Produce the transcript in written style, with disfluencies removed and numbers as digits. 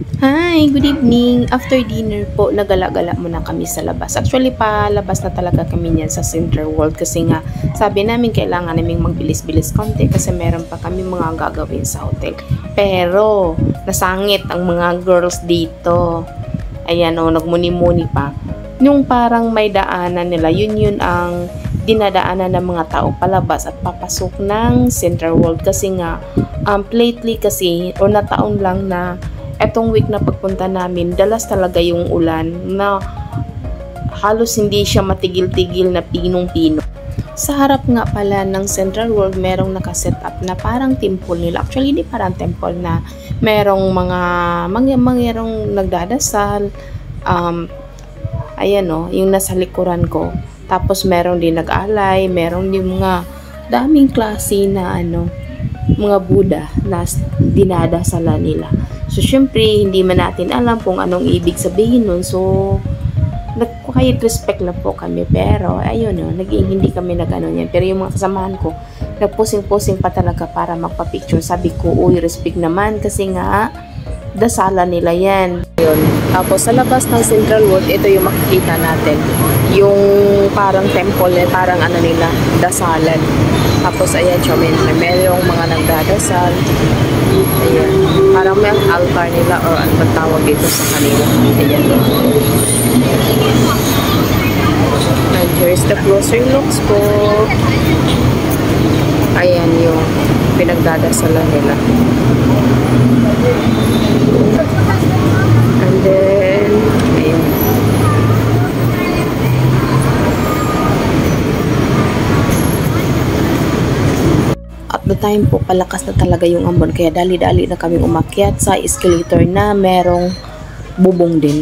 Hi, good evening. After dinner po, nagala-gala muna kami sa labas. Actually, palabas na talaga kami niyan sa Central World kasi nga sabi namin kailangan naming magbilis-bilis konti kasi meron pa kami mga gagawin sa hotel. Pero, nasangit ang mga girls dito. Ayan o, nagmuni-muni pa. Yung parang may daanan nila, yun ang dinadaanan ng mga tao palabas at papasok ng Central World kasi nga lately kasi o na taon lang na etong week na pagpunta namin, dalas talaga yung ulan na halos hindi siya matigil-tigil na pinong-pino. Sa harap nga pala ng Central World, merong nakaset up na parang temple nila. Actually, hindi parang temple na merong mayroong nagdadasal. Ayan o, yung nasa likuran ko. Tapos meron din nag-alay, meron din mga daming klase na mga Buddha na dinadasalan nila. So, syempre, hindi man natin alam kung anong ibig sabihin nun. So, kahit respect lang po kami. Pero, ayun naging hindi kami nag-ano yan. Pero yung mga kasamahan ko, nagpusing-pusing pa talaga para magpa-picture. Sabi ko, uy, respect naman kasi nga, dasalan nila yan. Yun. Tapos, sa labas ng Central World, ito yung makikita natin. Yung parang temple, parang nila, dasalan. Tapos, ayan siya, merong mga nagdadasal. Ayan. Parang may altar nila or ano ba tawag dito sa kanila. Ayan. And here's the closer looks po. Ayan yung pinagdadasalan nila. And then, ayan. At the time po, palakas na talaga yung ambon. Kaya dali-dali na kami umakyat sa escalator na merong bubong din.